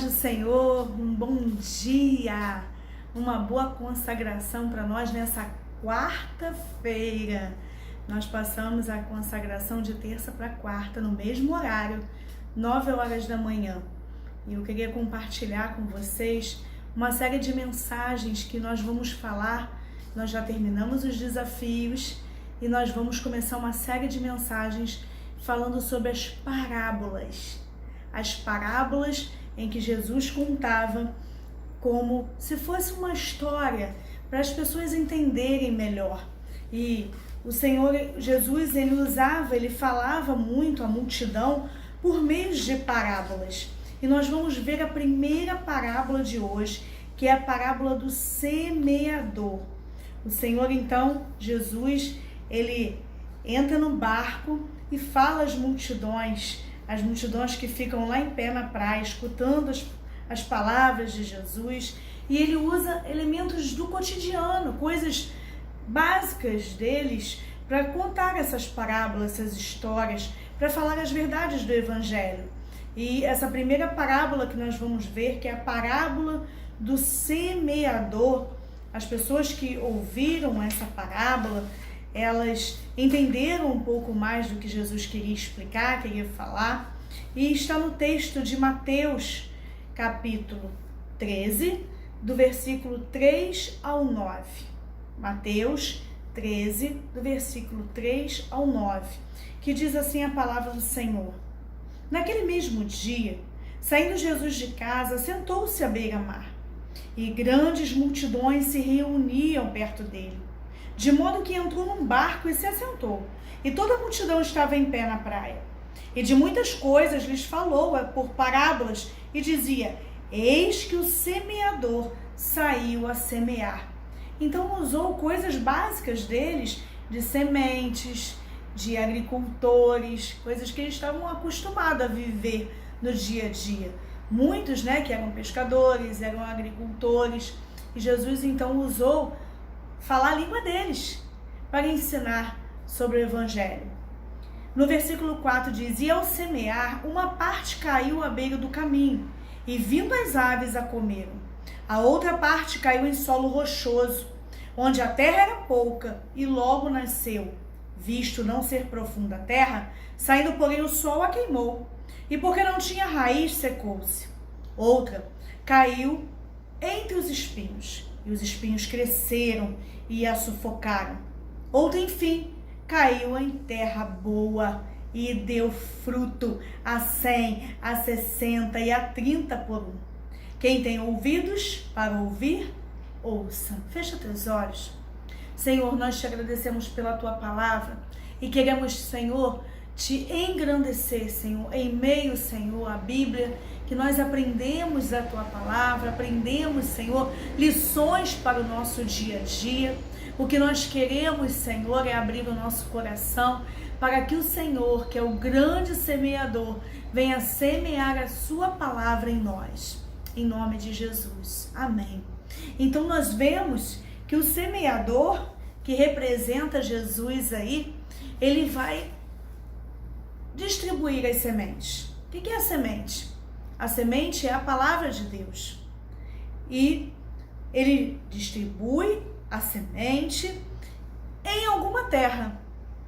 paz do Senhor, um bom dia, uma boa consagração para nós nessa quarta-feira. Nós passamos a consagração de terça para quarta, no mesmo horário, 9 horas da manhã. E eu queria compartilhar com vocês uma série de mensagens que nós vamos falar. Nós já terminamos os desafios e nós vamos começar uma série de mensagens falando sobre as parábolas. As parábolas em que Jesus contava como se fosse uma história para as pessoas entenderem melhor. E o Senhor Jesus, ele falava muito à multidão por meio de parábolas. E nós vamos ver a primeira parábola de hoje, que é a parábola do semeador. O Senhor, então, Jesus, ele entra no barco e fala às multidões que ficam lá em pé na praia, escutando as palavras de Jesus, e ele usa elementos do cotidiano, coisas básicas deles, para contar essas parábolas, essas histórias, para falar as verdades do Evangelho. E essa primeira parábola que nós vamos ver, que é a parábola do semeador, as pessoas que ouviram essa parábola, elas entenderam um pouco mais do que Jesus queria explicar, queria falar, e está no texto de Mateus, capítulo 13, do versículo 3 ao 9. Mateus 13, do versículo 3 ao 9, que diz assim a palavra do Senhor. Naquele mesmo dia, saindo Jesus de casa, sentou-se à beira-mar, e grandes multidões se reuniam perto dele, de modo que entrou num barco e se assentou, e toda a multidão estava em pé na praia. E de muitas coisas lhes falou por parábolas, e dizia: eis que o semeador saiu a semear. Então usou coisas básicas deles, de sementes, de agricultores, coisas que eles estavam acostumados a viver no dia a dia. Muitos, que eram pescadores, eram agricultores, e Jesus então usou falar a língua deles para ensinar sobre o Evangelho. No versículo 4 diz: e ao semear, uma parte caiu à beira do caminho, e vindo as aves a comeram. A outra parte caiu em solo rochoso, onde a terra era pouca, e logo nasceu, visto não ser profunda a terra, saindo porém o sol a queimou, e porque não tinha raiz, secou-se. Outra caiu entre os espinhos, e os espinhos cresceram e a sufocaram. Outra, enfim, caiu em terra boa e deu fruto a 100, a 60 e a 30 por um. Quem tem ouvidos para ouvir, ouça. Fecha teus olhos. Senhor, nós te agradecemos pela tua palavra e queremos, Senhor, te engrandecer, Senhor, em meio, Senhor, à Bíblia, que nós aprendemos a tua palavra, aprendemos, Senhor, lições para o nosso dia a dia. O que nós queremos, Senhor, é abrir o nosso coração para que o Senhor, que é o grande semeador, venha semear a sua palavra em nós. Em nome de Jesus. Amém. Então nós vemos que o semeador, que representa Jesus aí, ele vai distribuir as sementes. O que é a semente? A semente é a palavra de Deus. E ele distribui a semente em alguma terra.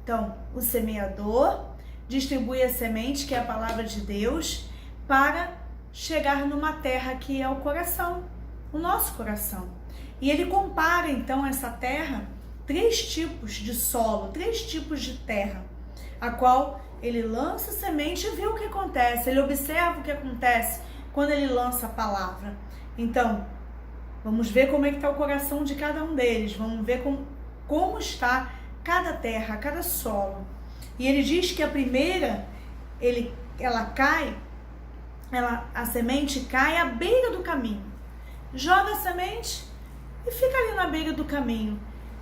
Então, o semeador distribui a semente, que é a palavra de Deus, para chegar numa terra que é o coração, o nosso coração. E ele compara, então, essa terra, 3 tipos de solo, 3 tipos de terra, a qual ele lança a semente e vê o que acontece, ele observa o que acontece quando ele lança a palavra. Então, vamos ver como é que está o coração de cada um deles, vamos ver como está cada terra, cada solo. E ele diz que a primeira, a semente cai à beira do caminho. Joga a semente e fica ali na beira do caminho.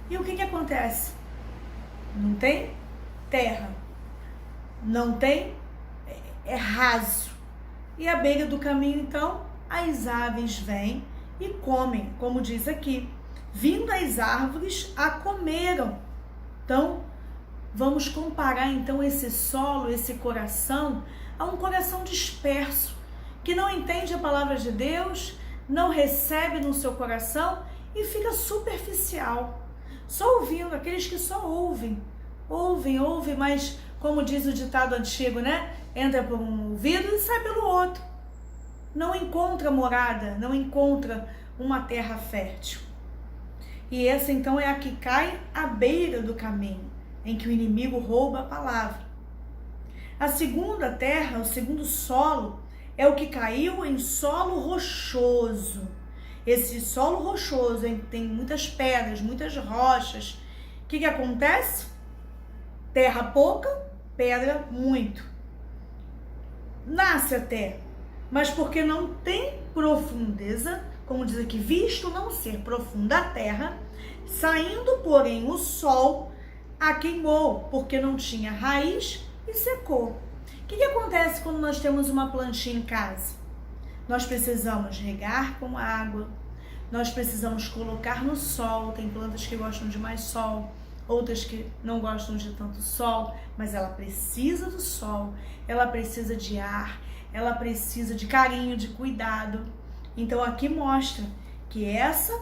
E o que acontece? Não tem terra, não tem, é raso. E à beira do caminho, então, as aves vêm e comem, como diz aqui. Vindo as árvores, a comeram. Então, vamos comparar, então, esse solo, esse coração, a um coração disperso, que não entende a palavra de Deus, não recebe no seu coração e fica superficial, só ouvindo, aqueles que só ouvem, mas como diz o ditado antigo, né? Entra por um ouvido e sai pelo outro. Não encontra morada, não encontra uma terra fértil. E essa então é a que cai à beira do caminho, em que o inimigo rouba a palavra. A segunda terra, o segundo solo, é o que caiu em solo rochoso. Esse solo rochoso tem muitas pedras, muitas rochas. O que acontece? Terra pouca, pedra muito. Nasce até, mas porque não tem profundeza, como diz aqui, visto não ser profunda a terra, saindo, porém, o sol a queimou, porque não tinha raiz e secou. O que acontece quando nós temos uma plantinha em casa? Nós precisamos regar com água, nós precisamos colocar no sol. Tem plantas que gostam de mais sol, outras que não gostam de tanto sol, mas ela precisa do sol, ela precisa de ar, ela precisa de carinho, de cuidado. Então aqui mostra que essa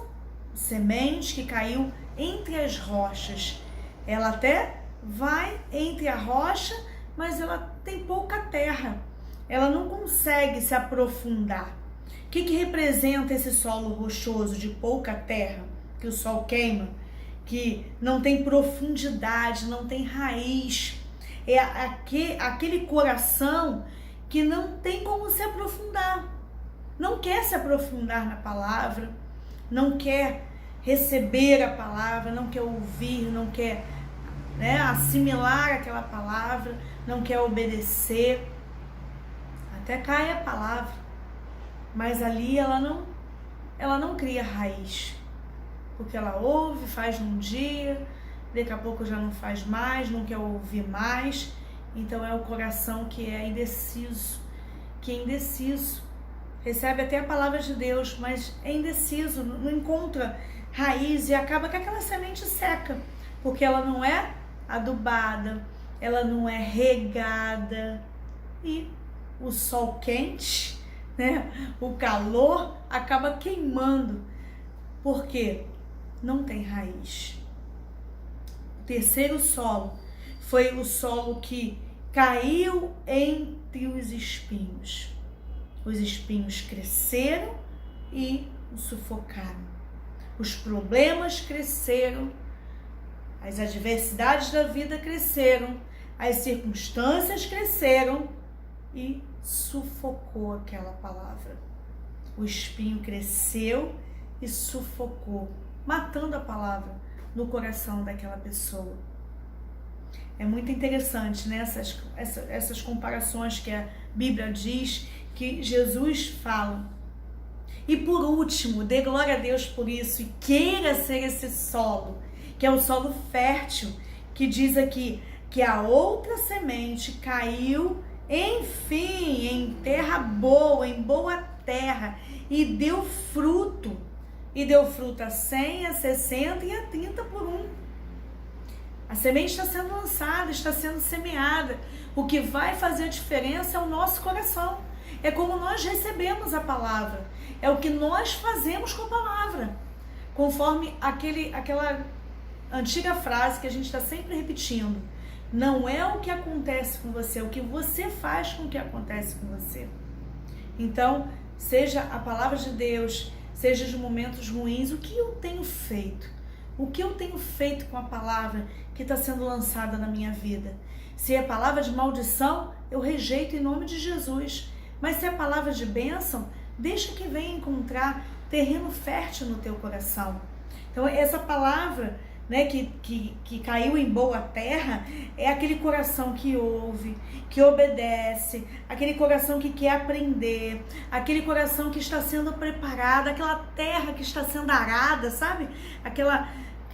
semente que caiu entre as rochas, ela até vai entre a rocha, mas ela tem pouca terra, ela não consegue se aprofundar. O que representa esse solo rochoso de pouca terra, que o sol queima, que não tem profundidade, não tem raiz? É aquele coração que não tem como se aprofundar, não quer se aprofundar na palavra, não quer receber a palavra, não quer ouvir, não quer assimilar aquela palavra, não quer obedecer. Até cai a palavra, mas ali ela não cria raiz, porque ela ouve, faz num dia, daqui a pouco já não faz mais, não quer ouvir mais. Então é o coração que é indeciso, recebe até a palavra de Deus, mas é indeciso, não encontra raiz e acaba que aquela semente seca, porque ela não é adubada, ela não é regada, e o sol quente, o calor acaba queimando, porque não tem raiz. O terceiro solo foi o solo que caiu entre os espinhos. Os espinhos cresceram e o sufocaram. Os problemas cresceram, as adversidades da vida cresceram, as circunstâncias cresceram e sufocou aquela palavra. O espinho cresceu e sufocou, matando a palavra no coração daquela pessoa. É muito interessante, né? Essas comparações que a Bíblia diz, que Jesus fala. E por último, dê glória a Deus por isso e queira ser esse solo, que é o solo fértil, que diz aqui que a outra semente caiu, enfim, em terra boa, em boa terra, e deu fruto. E deu fruto a 100, a 60 e a 30 por um. A semente está sendo lançada, está sendo semeada. O que vai fazer a diferença é o nosso coração. É como nós recebemos a palavra. É o que nós fazemos com a palavra. Conforme aquela antiga frase que a gente está sempre repetindo. Não é o que acontece com você, é o que você faz com o que acontece com você. Então, seja a palavra de Deus, seja os momentos ruins, o que eu tenho feito? O que eu tenho feito com a palavra que está sendo lançada na minha vida? Se é palavra de maldição, eu rejeito em nome de Jesus. Mas se é palavra de bênção, deixa que venha encontrar terreno fértil no teu coração. Então essa palavra, que caiu em boa terra, é aquele coração que ouve, que obedece, aquele coração que quer aprender, aquele coração que está sendo preparado, aquela terra que está sendo arada, sabe?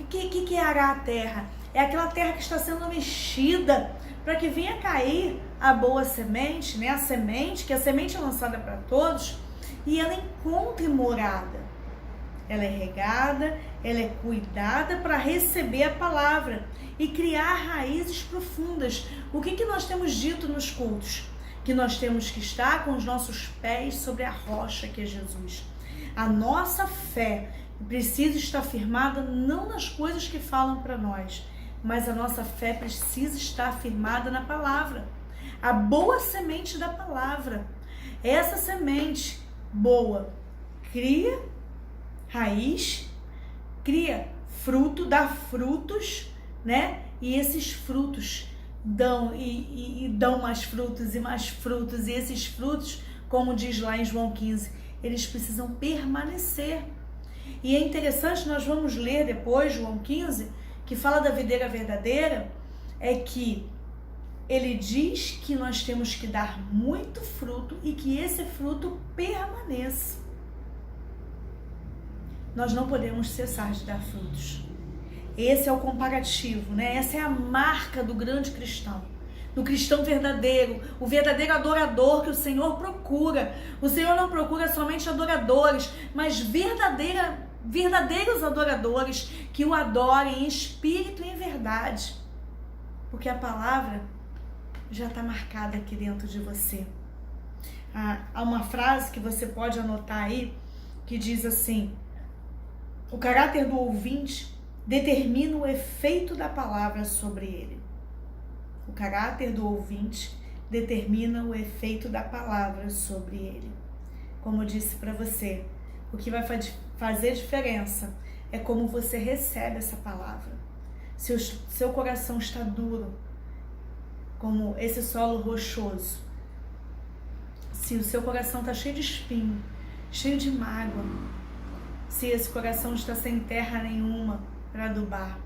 Que é arar a terra? É aquela terra que está sendo mexida para que venha cair a boa semente, a semente, que a semente é lançada para todos, e ela encontre morada. Ela é regada, ela é cuidada para receber a palavra e criar raízes profundas. O que nós temos dito nos cultos? que nós temos que estar com os nossos pés sobre a rocha que é Jesus. A nossa fé precisa estar firmada não nas coisas que falam para nós, mas a nossa fé precisa estar firmada na palavra. A boa semente da palavra. Essa semente boa cria raiz, cria fruto, dá frutos, né? E esses frutos dão dão mais frutos e mais frutos. E esses frutos, como diz lá em João 15, eles precisam permanecer. E é interessante, nós vamos ler depois, João 15, que fala da videira verdadeira, é que ele diz que nós temos que dar muito fruto e que esse fruto permaneça. Nós não podemos cessar de dar frutos. Esse é o comparativo, né? Essa é a marca do grande cristão, do cristão verdadeiro, o verdadeiro adorador que o Senhor procura. O Senhor não procura somente adoradores, mas verdadeiros adoradores que o adorem em espírito e em verdade. Porque a palavra já está marcada aqui dentro de você. Há uma frase que você pode anotar aí, que diz assim: o caráter do ouvinte determina o efeito da palavra sobre ele. O caráter do ouvinte determina o efeito da palavra sobre ele. Como eu disse para você, o que vai fazer diferença é como você recebe essa palavra. Se o seu coração está duro, como esse solo rochoso, se o seu coração está cheio de espinho, cheio de mágoa, se esse coração está sem terra nenhuma para adubar,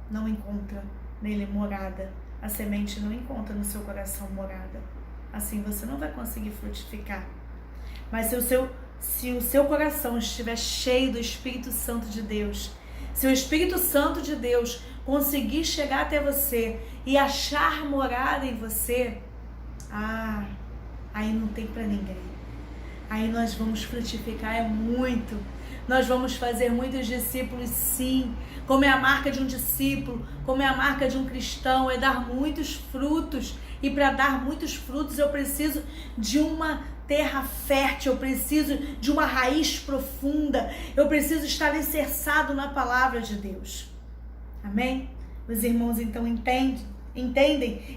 não encontra nele morada. A semente não encontra no seu coração morada. Assim você não vai conseguir frutificar. Mas se o seu coração estiver cheio do Espírito Santo de Deus, se o Espírito Santo de Deus conseguir chegar até você e achar morada em você, aí não tem para ninguém. Aí nós vamos frutificar muito. Nós vamos fazer muitos discípulos, sim. Como é a marca de um discípulo, como é a marca de um cristão, é dar muitos frutos. E para dar muitos frutos eu preciso de uma terra fértil, eu preciso de uma raiz profunda, eu preciso estar alicerçado na palavra de Deus. Amém? Os irmãos então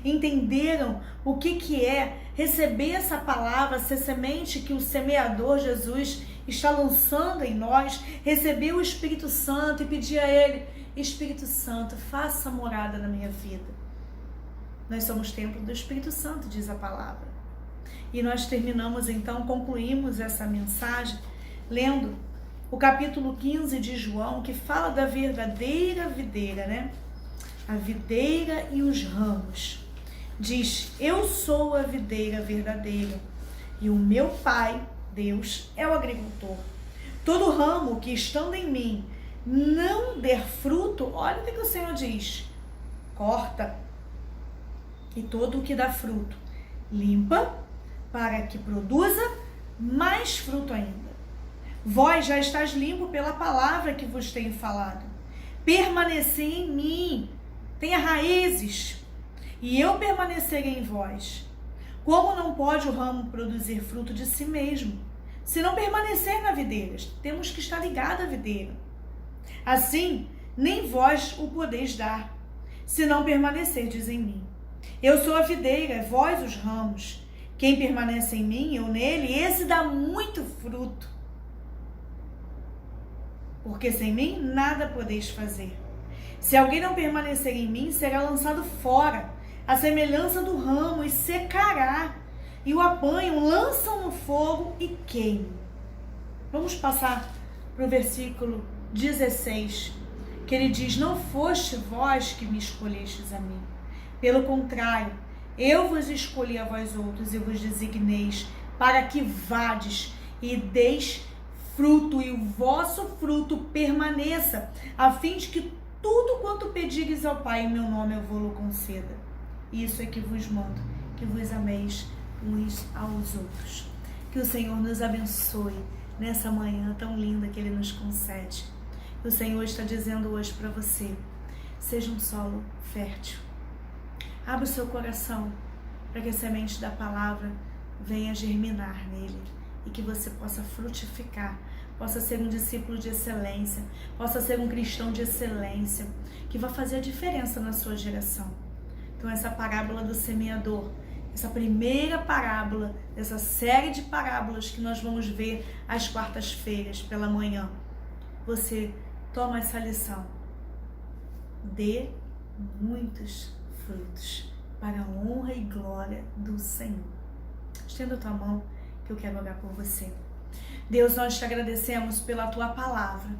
entenderam o que é receber essa palavra, essa semente que o semeador Jesus está lançando em nós, receber o Espírito Santo e pedir a Ele: Espírito Santo, faça morada na minha vida. Nós somos templo do Espírito Santo, diz a palavra. E nós terminamos então, concluímos essa mensagem lendo o capítulo 15 de João, que fala da verdadeira videira, né? A videira e os ramos. Diz: eu sou a videira verdadeira e o meu Pai, Deus, é o agricultor. Todo ramo que estando em mim não der fruto, olha o que o Senhor diz: corta. E todo o que dá fruto, limpa, para que produza mais fruto ainda. Vós já estáis limpo pela palavra que vos tenho falado. Permanecei em mim, tenha raízes, e eu permanecerei em vós. Como não pode o ramo produzir fruto de si mesmo, se não permanecer na videira? Temos que estar ligados à videira. Assim, nem vós o podeis dar, se não permanecerdes em mim. Eu sou a videira, vós os ramos. Quem permanece em mim, eu nele, esse dá muito fruto. Porque sem mim nada podeis fazer. Se alguém não permanecer em mim, será lançado fora, à semelhança do ramo, e secará. E o apanham, lançam no fogo e queimam. Vamos passar para o versículo 16, que ele diz: não foste vós que me escolhestes a mim. Pelo contrário, eu vos escolhi a vós outros e vos designeis para que vades e deis fruto, e o vosso fruto permaneça, a fim de que tudo quanto pedires ao Pai em meu nome eu vou-lo conceda. Isso é que vos mando, que vos ameis uns aos outros. Que o Senhor nos abençoe nessa manhã tão linda que Ele nos concede. O Senhor está dizendo hoje para você: seja um solo fértil. Abra o seu coração para que a semente da palavra venha germinar nele e que você possa frutificar, possa ser um discípulo de excelência, possa ser um cristão de excelência, que vai fazer a diferença na sua geração. Então essa parábola do semeador, essa primeira parábola dessa série de parábolas que nós vamos ver às quartas-feiras pela manhã, você toma essa lição: dê muitos frutos para a honra e glória do Senhor. Estenda a tua mão que eu quero orar por você. Deus, nós te agradecemos pela tua palavra,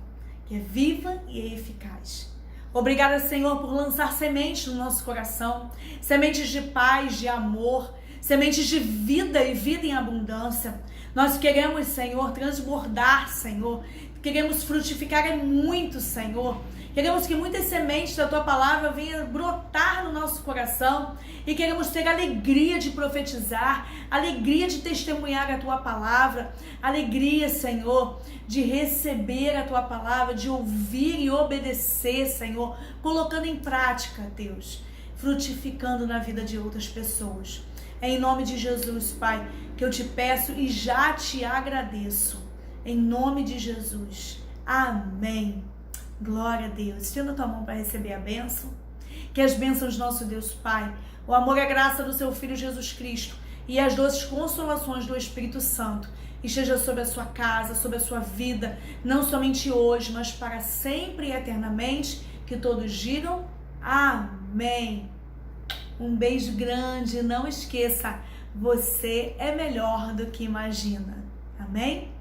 que é viva e é eficaz. Obrigada, Senhor, por lançar sementes no nosso coração, sementes de paz, de amor, sementes de vida e vida em abundância. Nós queremos, Senhor, transbordar, Senhor. Queremos frutificar muito, Senhor. Queremos que muitas sementes da tua palavra venham brotar no nosso coração e queremos ter alegria de profetizar, alegria de testemunhar a tua palavra, alegria, Senhor, de receber a tua palavra, de ouvir e obedecer, Senhor, colocando em prática, Deus, frutificando na vida de outras pessoas. É em nome de Jesus, Pai, que eu te peço e já te agradeço. Em nome de Jesus. Amém. Glória a Deus. Estenda a tua mão para receber a bênção. Que as bênçãos do nosso Deus Pai, o amor e a graça do seu Filho Jesus Cristo e as doces consolações do Espírito Santo esteja sobre a sua casa, sobre a sua vida, não somente hoje, mas para sempre e eternamente. Que todos digam amém. Um beijo grande. Não esqueça, você é melhor do que imagina. Amém?